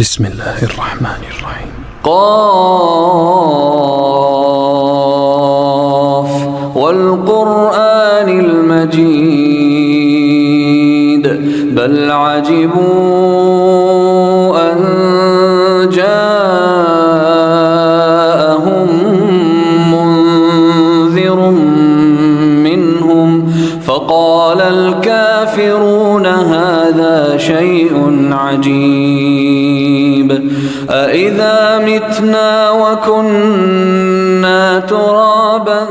بسم الله الرحمن الرحيم قاف والقرآن المجيد بل عجبوا أن جاءهم منذر منهم فقال الكافرون هذا شيء عجيب أإذا متنا وكنا ترابا.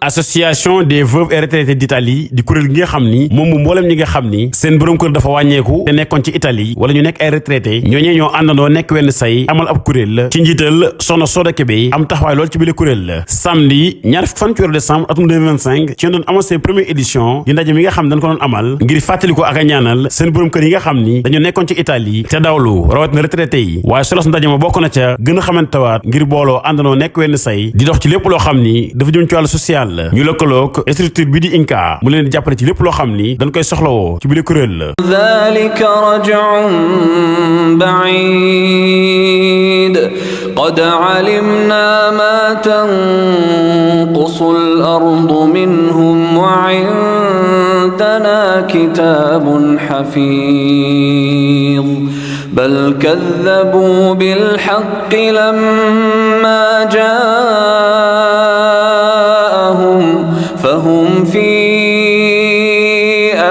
association des veuves et retraités d'Italie di kuréel gi nga xam ni moom mu mboolem ñi nga xam ni seen borom kër dafa wàññeeku te nekkoon ci Italie wala ñu nekk ay retraité ñooñee ñoo àndandoo nekk wenn say amal ab kuréel la ci njiital soxna Soda Kébé am taxawaay lool ci bile kuréel la samedi ñaar fan ci weeru décembre atum 2025 ci doon amal seen première édition di ndaje mi nga xam dañ ko doon amal ngir fàttali ko ak a ñaanal seen borom kër yi nga xam ni dañoo nekkoon ci Italie te dawlu rawat na retraité yi waaye solos ndaje ma bokk na ca gën a xamantawaat ngir booloo àndandoo nekk wenn say di dox ci lépp loo xam ni dafa jëm ci wàllu social ñu lëkkaloog structure bi di INCA mu leen di jàppale ci lépp loo xam ni dañ koy soxlawoo ci biir kuréel la. Dhalika raj'un ba'id qad 'alimna ma tanqusu al-ardu minhum wa 'indana kitabun hafiz bal kadhabu bil haqqi lamma فهم في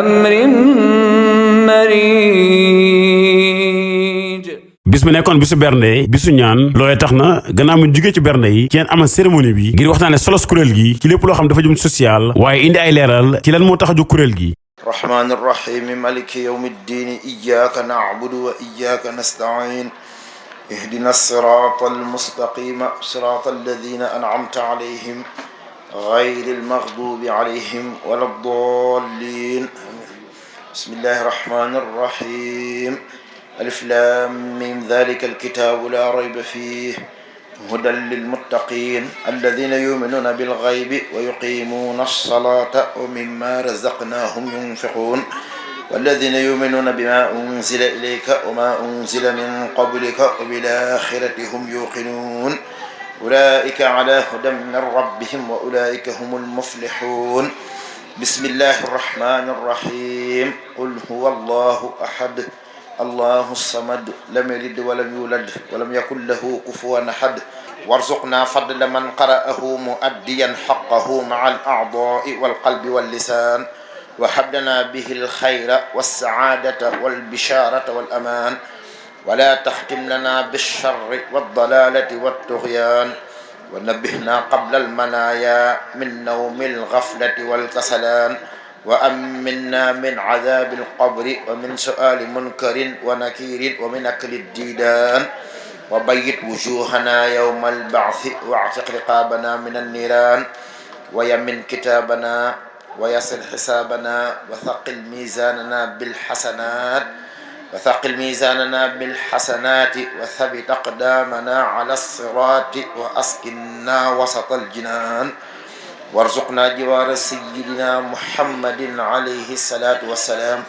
أمر مريج. bis mu nekkoon bisu bernde bisu ñaan loolee tax na gannaaw mu jógee ci bernde yi ci leen amal cérémonie bi ngir waxtaane solos kuréel gi ci lépp loo xam dafa jëm social waaye indi ay leeral ci lan moo tax a jóg kuréel gi. rahmaani rahiim maliki yawmi ddiin iyyaaka na'budu wa iyyaaka nasta'iin ihdina siraata al-mustaqiima siraata allaziina an'amta alayhim غير المغضوب عليهم ولا الضالين بسم الله الرحمن الرحيم ألف لام ميم ذلك الكتاب لا ريب فيه هدى للمتقين الذين يؤمنون بالغيب ويقيمون الصلاة ومما رزقناهم ينفقون والذين يؤمنون بما أنزل إليك وما أنزل من قبلك وبالآخرة هم يوقنون أولئك على هدى من ربهم وأولئك هم المفلحون بسم الله الرحمن الرحيم قل هو الله أحد الله الصمد لم يلد ولم يولد ولم يكن له كفوا أحد وارزقنا فضل من قرأه مؤديا حقه مع الأعضاء والقلب واللسان وهب لنا به الخير والسعادة والبشارة والأمان ولا تختم لنا بالشر والضلالة والطغيان ونبهنا قبل المنايا من نوم الغفلة والكسلان وأمنا من عذاب القبر ومن سؤال منكر ونكير ومن أكل الديدان وبيت وجوهنا يوم البعث واعتق رقابنا من النيران ويمن كتابنا ويسر حسابنا وثقل ميزاننا بالحسنات وثقل ميزاننا بالحسنات وثبت أقدامنا على الصراط وأسكننا وسط الجنان وارزقنا جوار سيدنا محمد عليه الصلاة والسلام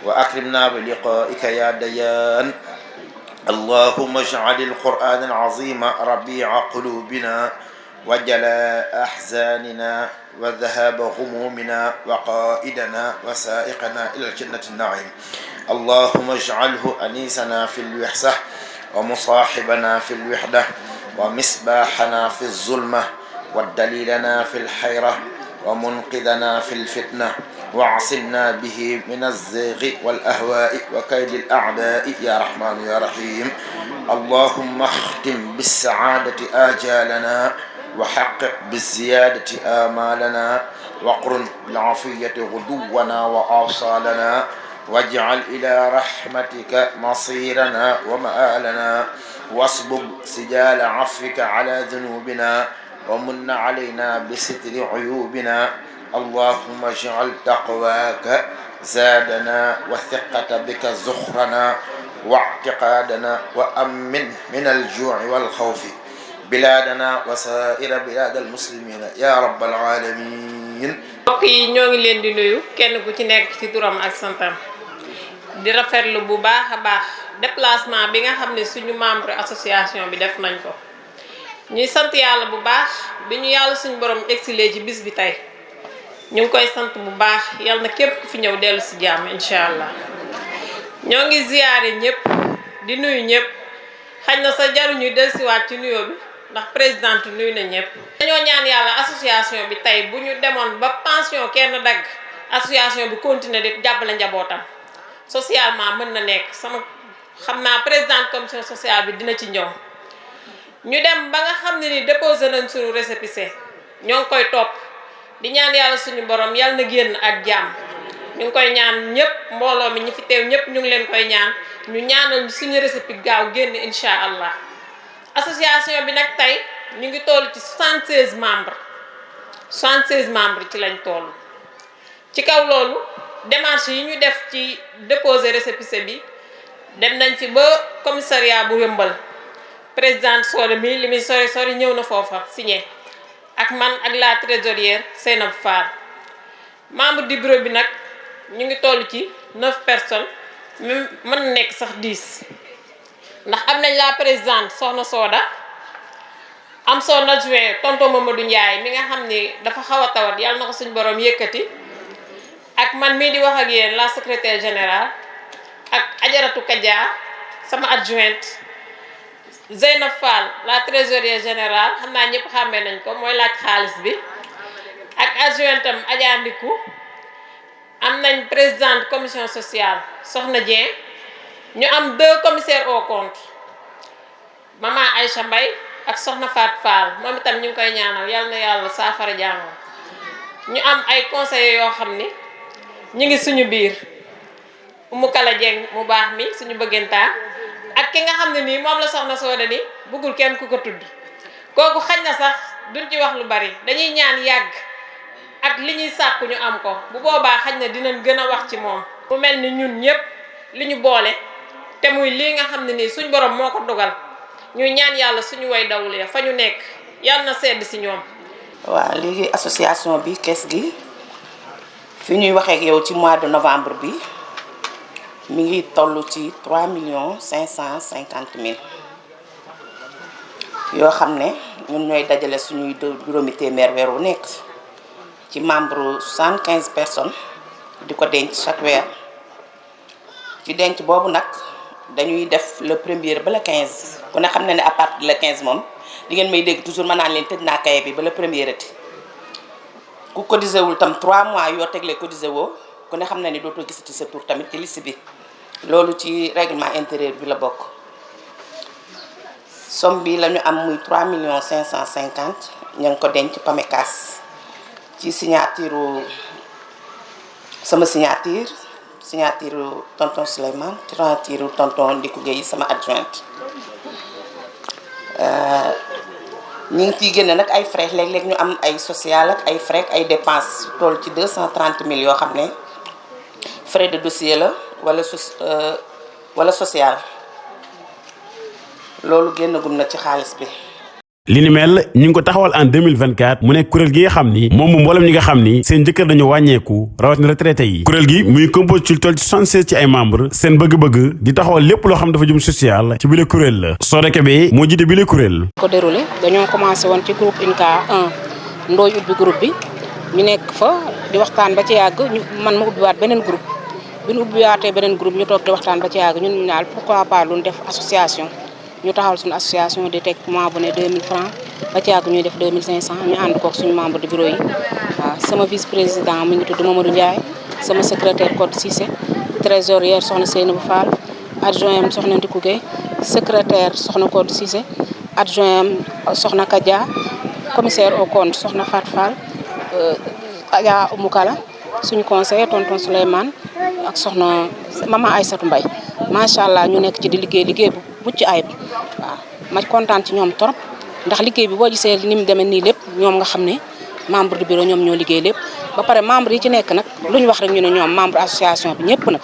وأكرمنا بلقائك يا ديان اللهم اجعل القرآن العظيم ربيع قلوبنا وجلاء أحزاننا وذهاب غمومنا وقائدنا وسائقنا إلى الجنة النعيم اللهم اجعله أنيسنا في الوحشة ومصاحبنا في الوحدة ومصباحنا في الظلمة ودليلنا في الحيرة ومنقذنا في الفتنة وعصمنا به من الزيغ والأهواء وكيد الأعداء يا رحمن يا رحيم اللهم اختم بالسعادة آجالنا وحقق بالزيادة آمالنا وقرن بالعافية غدونا وآصالنا واجعل إلى رحمتك مصيرنا ومآلنا واصبب سجال عفوك على ذنوبنا ومن علينا بستر عيوبنا اللهم اجعل تقواك زادنا والثقة بك زخرنا واعتقادنا وأمن من الجوع والخوف بلادنا وسائر بلاد المسلمين يا رب العالمين. mbokk yi ñoo ngi leen di nuyu kenn ku ci nekk ci turam ak santam di rafetlu bu baax a baax déplacement bi nga xam ne suñu membre association bi def nañ ko ñuy sant yàlla bu baax bi ñu yàlla suñu borom exilé ci bis bi tey ñu ngi koy sant bu baax yal na képp ku fi ñëw dellu si jàmm incha allah ñoo ngi ziyaare ñëpp di nuyu ñëpp xañ na sa jaruñuy dellusiwaat ci nuyoo bi ndax présidente nuyu na ñëpp. dañoo ñaan yàlla association bi tey bu ñu demoon ba pension kenn dagg association bi continuer di jàppale njabootam socialement mën na nekk sama xam naa présidente commission sociale bi dina ci ñëw. ñu dem ba nga xam ne ni déposé nañ suñu récépissé ñoo ngi koy topp di ñaan yàlla suñu borom yàlla na génn ak jàmm ñu ngi koy ñaan ñëpp mbooloo mi ñi fi teew ñëpp ñu ngi leen koy ñaan ñu ñaanal suñu récépissé gaaw génn incha allah. association bi nag tey ñu ngi toll ci 76 membres ci lañ toll ci kaw loolu démarche yi ñu def ci déposer récépissé bi dem nañ fi ba commissariat bu Yëmbal présidente Soda mi li muy sori ñëw na foofa signé ak man ak la trésorière Seynab Fall membre du bureau bi nag ñu ngi toll ci 9 personnes même mën na nekk sax 10 ndax am nañ la présidente soxna Soda am son adjoint tonton Mamadou Ndiaye mi nga xam ni dafa xaw a tawat yàlla na ko suñu borom yëkkati ak man mii di wax ak yéen la secrétaire générale ak Ajaratu Kadja sama adjointe Zeynab Fall la trésorière générale xam naa ñëpp xàmmee nañ ko mooy laaj xaalis bi ak adjointam Adja Ndiku am nañ présidente commission sociale Soxna Dieng ñu am 2 commissaires au compte maman Aïcha Mbaye ak Soxna Fat Fall moom itam ñu ngi koy ñaanal yal na yàlla saafara jàngam ñu am ay conseillers yoo xam ni ñu ngi suñu biir Umu Kala Dieng mu baax mi suñu bëggantaa ak ki nga xam ne nii moom la Soxna Soda ni bëggul kenn ku ko tudd kooku xañ na sax duñ ci wax lu bari dañuy ñaan yàgg ak li ñuy sàkku ñu am ko bu boobaa xañ na dinañ gën a wax ci moom. mu mel ni ñun ñëpp li ñu boole te muy lii nga xam ne nii suñ borom moo ko dogal ñuy ñaan yàlla suñu way dawlee fa ñu nekk yàlla na sedd si ñoom. waaw léegi association bi kees gi fi ñuy waxee ak yow ci mois de novembre bi mi ngi toll ci 3 550 000 yoo xam ne ñun ñooy dajale suñuy juróomi téeméer weer wu nekk ci membre 75 personnes di ko denc chaque weer ci denc boobu nag dañuy def le premier ba le 15 ku ne xam ne à partir de le 15 moom di ngeen may dégg toujours ma naan leen tëj naa kaye bi ba le premier ati ku cotisé wul tam 3 mois yoo tegle cotisé woo ku ne xam ne ni dootoo gisati sa tour tamit ci liste bi loolu ci règlement intérieur bi la bokk somme bi la ñu am muy 3 550 ña ngi ko denc PAMECAS ci signature sama signature tonton Souleymane signature tonton Ndiku Gueye sama adjointe ñu ngi ciy génne nag ay frais léeg-léeg ñu am ay social ak ay frais ay dépenses toll ci 230 000 yoo xam ne frais de dossier la wala social loolu génnagum na ci xaalis bi. li ni mel ñu ngi ko taxawal en 2024 mu nekk kuréel gi nga xam ni moom mboolem ñi nga xam ni seen jëkkër dañu wàññeeku rawatina retraité yi kuréel gi muy composé ci toll ci 76 ci ay membres seen bëgg-bëgg di taxawal lépp loo xam dafa jëm social ci bile kuréel la Soda Kébé moo jiite bile kuréel. ko déroulé dañoo commencé woon ci groupe INCA 1 ndooy ubbi groupe bi ñu nekk fa di waxtaan ba ci yàgg man ma ubbiwaat beneen groupe bi ñu ubbiwaatee beneen groupe ñu toog di waxtaan ba ci yàgg ñun ñu naan pourquoi pas lu def association. ñu taxawal suñu association di teg mois bu ne 2000 francs ba ci yàgg ñuy def 2500 ñu ànd kook suñu membre de bureau yi waaw sama vice président mu ngi tudd Mamadou Ndiaye sama secrétaire Code Cissé trésorière soxna Seynabou Fall adjoint am soxna Ndiku Gueye secrétaire soxna Code Cissé adjoint am soxna Kadja commissaire au compte soxna Fat Fall Adja Oumou Kala suñu conseiller tonton Souleymane ak soxna maman Aïssatou Mbaye macha allah ñu nekk ci di liggéey bu mucc ayib waaw ma kontaan ci ñoom trop ndax liggéey bi boo gisee ni mu demee nii lépp ñoom nga xam ne membre du bureau ñoom ñoo liggéey lépp ba pare membre yi ci nekk nag lu ñu wax rek ñu ne ñoom membre association bi ñëpp nag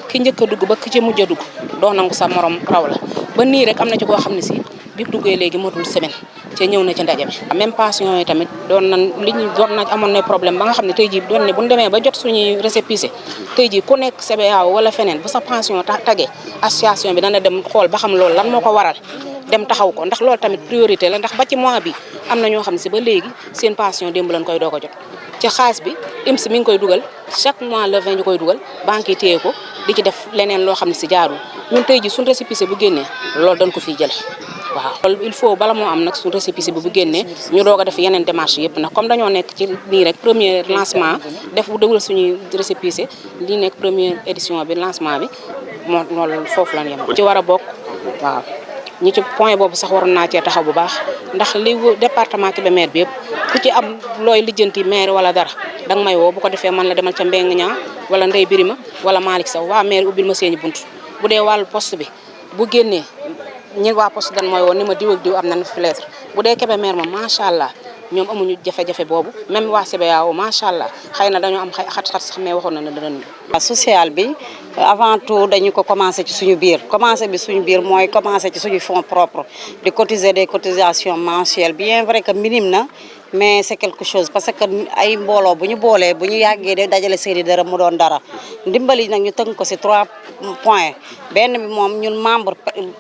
ki njëkk a dugg ba ki ci mujj a dugg doo nangu sa morom raw la ba nii rek am na ci koo xam ne si bi duggee léegi motul semaine ci ñëw na ci ndaje bi. même pension yi tamit doon nañ amoon na problème ba nga xam ne tey jii doon ne bu ñu demee ba jot suñuy récépissé tey jii ku nekk CBAO wala feneen bu sa pension tagee association bi dana dem xool ba xam loolu lan moo ko waral dem taxaw ko ndax loolu tamit priorité la ndax ba ci mois bi am na ñoo xam ne si ba léegi seen pension démb lañ koy doog a jot ci xaalis bi IMS mi ngi koy dugal chaque mois le 20 ñu koy dugal banque yi téye ko di ci def leneen loo xam ne si jaarul ñun tey jii suñu récépissé bu génnee loolu dañ ko fiy jële waaw loolu il faut bala moo am nag suñu récépissé bi bu génnee ñu doog a def yeneen démarche yëpp nag comme dañoo nekk ci nii rek premier lancement def bu déglu suñuy récépissé lii nekk première édition bi lancement bi moo loolu foofu lañ yem ci war a bokk waaw ñi ci point boobu sax waroon naa cee taxaw bu baax ndax li département Kébémer bi yëpp ku ci am looy lijjanti maire wala dara danga may woo bu ko defee man la demal ca Mbeng ñaa wala Ndey Birima wala Malick Sow waa maire ubbil ma seeni bunt bu dee wàllu poste bi bu génnee ñi waa poste dan mooy woon ni ma diw ak diw am nañ fi lettre bu dee Kébémer moom macha allah ñoom amuñu jafe-jafe boobu même waa CBAO macha allah xëy na dañoo am xat-xat sax mais waxoon na ne danañ. social bi avant tout dañu ko commencé ci suñu biir mooy commencé ci suñu fonds propre di cotiser des cotisations mensuelles bien vrai que minime na mais c'est quelque chose parce que ay mbooloo bu ñu boolee bu ñu yàggee de dajale seeni dara mu doon dara ndimbali nag ñu tënk ko ci 3 points benn bi moom ñun membre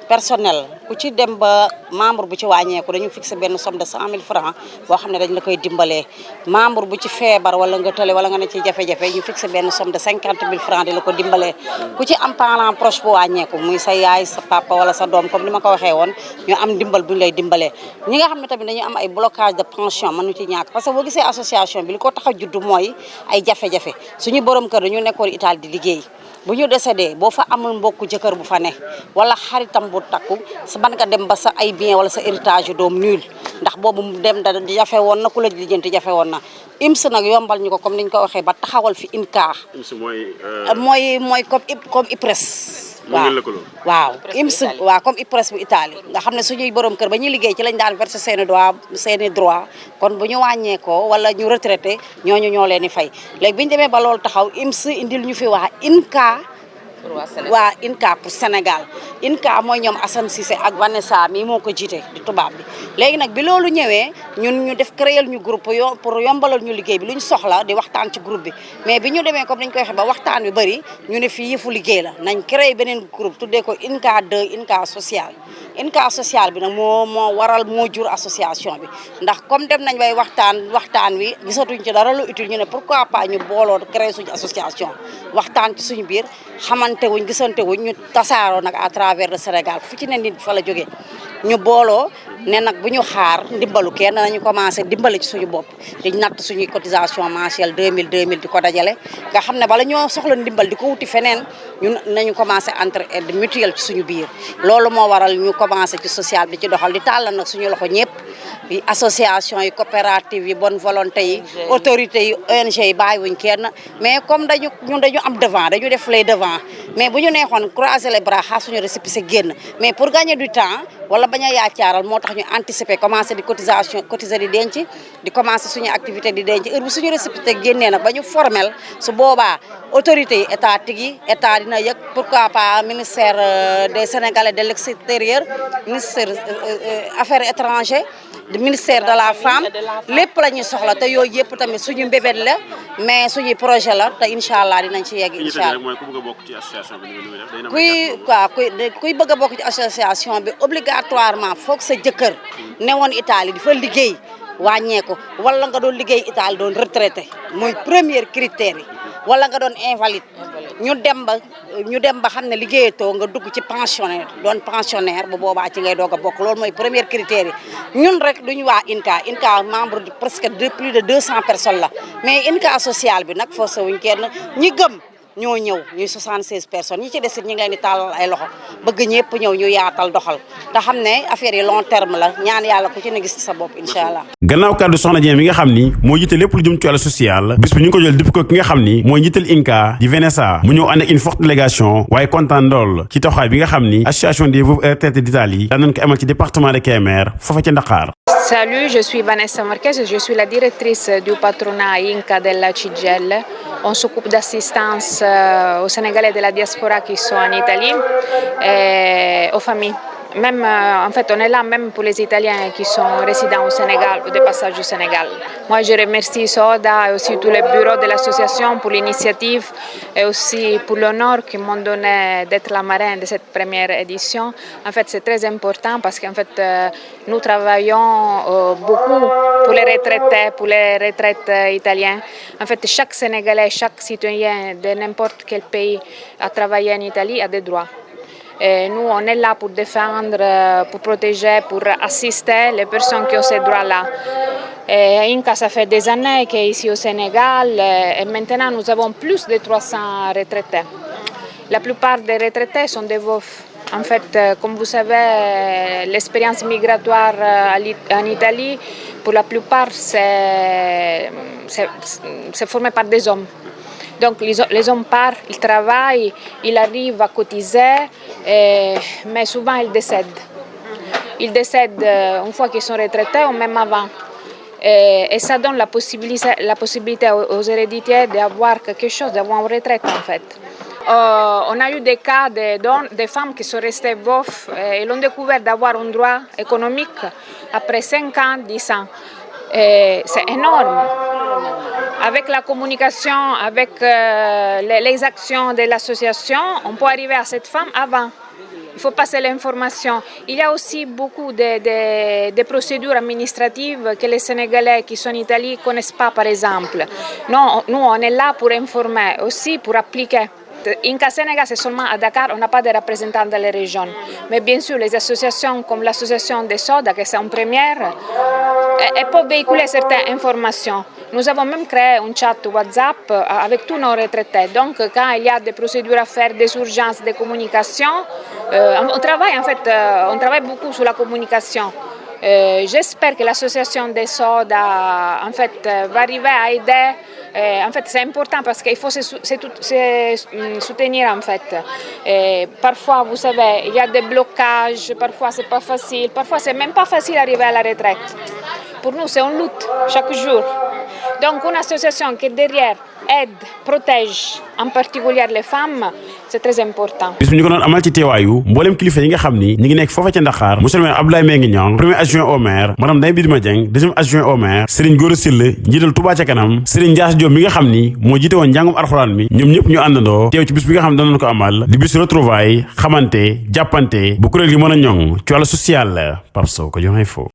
personnel ku ci dem ba membre bu ci wàññeeku dañu fixé benn somme de 100 000 francs boo xam ne dañ la koy dimbalee membre bu ci feebar wala nga tële wala nga ne ci jafe-jafe ñu fixé benn somme de 50 000 francs di la ko dimbalee ku ci am parent proche bu wàññeeku muy sa yaay sa papa wala sa doom comme ni ma ko waxee woon ñu am dimbal bu ñu lay dimbalee ñi nga xam ne tamit dañu am ay blocage de pension mënu ci ñàkk parce que boo gisee association bi li ko tax a judd mooy ay jafe-jafe suñu borom kër dañu nekkoon Italie di liggéey bu ñu décédé boo fa amul mbokku jëkkër bu fa ne wala xaritam bu takku sa ban nga dem ba sa ay bien wala sa héritage yu doom nul ndax boobu dem da jafe woon na ku la lijjanti jafe woon na IMS nag yombal ñu ko comme niñ ko waxee ba taxawal fi INCA mooy comme IPRES waaw IMS waaw comme IPRES bu Italie nga xam ne suñuy borom kër ba ñuy liggéey ci lañ daan verser seeni droit kon bu ñu wàññeekoo wala ñu retraité ñooñu ñoo leen di fay léegi bi ñu demee ba loolu taxaw IMS indil ñu fi waa INCA pour Sénégal INCA mooy ñoom Assane Cissé ak Vanessa mii moo ko jiite di tubaab bi léegi nag bi loolu ñëwee ñun ñu def créer ñu groupe pour yombalal ñu liggéey bi lu ñu soxla di waxtaan ci groupe bi mais bi ñu demee comme dañ koy waxee ba waxtaan bi bëri ñu ne fii yëfu liggéey la nañ créer beneen groupe tuddee ko INCA 2 INCA social bi nag moo waral moo jur association bi ndax comme dem nañ bay waxtaan wi gisatuñ ci dara lu utile ñu ne pourquoi pas ñu booloo créer suñu association waxtaan ci suñu biir xamante wuñ gisante wuñ ñu tasaaroo nag à travers le Sénégal fu ci ne nit fa la jógee ñu booloo ne nag bu ñu xaar ndimbalu kenn nañu commencé dimbali ci suñu bopp di natt suñuy cotisation mensuelle 2000 di ko dajale nga xam ne bala ñoo soxla ndimbal di ko wuti feneen ñun nañu commencé entraide mutuelle ci suñu biir loolu moo waral ñu commencé ci social bi ci doxal di tàllal nag suñu loxo ñëpp yi association yi coopérative yi bonne volonté yi autorités yi ONG yi bàyyiwuñ kenn mais comme dañu am devant dañu def les devant mais bu ñu neexoon croiser les bras xaar suñu récépissé génn mais pour gagner du temps wala bañ a yaacaaral moo tax ñu anticiper commencé di cotiser di denc di commencé suñu activité di denc heure bu suñu récépissé génnee nag ba ñu formel su boobaa autorités yi état dina yëg pourquoi pas ministère des Sénégalais de l'extérieur ministère affaires étrangères ministère de la femme lépp la ñuy soxla te yooyu yëpp tamit suñu mbébét la mais suñu projet la te incha allah dinañ ci yegg incha allah kuy bëgg a bokk ci association bi obligatoirement foog sa jëkkër newoon Italie di fa liggéey wàññeeku wala nga doon liggéey Italie doon retraité mooy premier critère yi wala nga doon invalide ñu dem ba xam ne liggéeyatoo nga dugg ci pensionnaire bu boobaa ci ngay doog a bokk loolu mooy premier critère yi ñun rek duñu waa INCA membre de presque plus de 200 personnes la mais INCA social bi nag forcé wuñ kenn ñi gëm ñoo ñëw ñuy 76 personnes ñi ci desit ñi ngi leen di tàllal ay loxo bëgg ñëpp ñëw ñu yaatal doxal te xam ne affaire yi long terme la ñaan yàlla ku ci ne gis sa bopp incha allah. gannaaw kàddu soxna Dieng mi nga xam ni moo jiite lépp lu jëm ci wàllu social bis bu ñu ngi ko jël depuis ko ki nga xam ni mooy njiital INCA di Vanessa mu ñëw ànd ak une forte délégation waaye kontaan lool ci taxawaay bi nga xam ni association des veuves et retraités d'Italie daan nañ ko amal ci département de Kébémer foofa ca Dakar. Salut, je suis Vanessa Marquez, je suis la directrice du patronat INCA de la CGIL. On s'occupe d'assistance aux Sénégalais de la diaspora qui sont en Italie et aux familles même, en fait, on est là même pour les Italiens qui sont résidents au Sénégal ou de passage au Sénégal. Moi, je remercie Soda et aussi tous les bureaux de l'association pour l'initiative et aussi pour l'honneur qu'ils m'ont donné d'être la marraine de cette première édition. En fait, c'est très important parce qu'en fait, nous travaillons beaucoup pour les retraités, pour les retraites italiennes. En fait, chaque Sénégalais, chaque citoyen de n'importe quel pays à travailler en Italie a des droits. Et nous, on est là pour défendre, pour protéger, pour assister les personnes qui ont ces droits-là. Et Inca, ça fait des années qu'est ici au Sénégal et maintenant nous avons plus de 300 retraités. La plupart des retraités sont des veufs. En fait, comme vous savez, l'expérience migratoire en Italie, pour la plupart, c'est formé par des hommes. Donc les hommes partent, ils travaillent, ils arrivent à cotiser, mais souvent ils décèdent. Ils décèdent une fois qu'ils sont retraités ou même avant. Et ça donne la possibilité aux héréditaires d'avoir quelque chose, d'avoir une retraite en fait. On a eu des cas de femmes qui sont restées veuves et l'ont découvert d'avoir un droit économique après 5 ans, 10 ans. C'est énorme. Avec la communication, avec les actions de l'association, on peut arriver à cette femme avant. Il faut passer l'information. Il y a aussi beaucoup de procédures administratives que les Sénégalais qui sont en Italie ne connaissent pas, par exemple. Non, nous, on est là pour informer, aussi pour appliquer. Inca Sénégal, c'est seulement à Dakar, on n'a pas de représentants dans les régions. Mais bien sûr, les associations comme l'association des Soda, qui c'est en première, elles peuvent véhiculer certaines informations. Nous avons même créé un chat WhatsApp avec tous nos retraités. Donc, quand il y a des procédures à faire, des urgences, des communications, on travaille beaucoup sur la communication. J'espère que l'association des Soda en fait, va arriver à aider. En fait, c'est important parce qu'il faut se soutenir en fait. Parfois, vous savez, il y a des blocages, parfois c'est pas facile, parfois c'est même pas facile d'arriver à la retraite. Pour nous, c'est une lutte chaque jour. Donc, une association qui derrière aide, protège, en particulier les femmes, c'est très important. bis bu ñu ko doon amal ci teewaayu mboolem kilifa yi nga xam ni ñi ngi nekk foofa ca Dakar monsieur le maire Abdoulaye Mbengue Niang premier adjoint au maire madame Ndeye Bidima Dieng deuxième adjoint au maire Serigne Gora Sylla njiital Touba ca kanam Serigne Ndiass Diop mi nga xam ni moo jiite woon njàngum alxuraan mi ñoom ñëpp ñu àndandoo teew ci bis bi nga xam ne danañ ko amal di bis retrouvailles xamante jàppante bu kuréel gi mën a ñoŋ ci wàllu social Pape Sow ko joxe info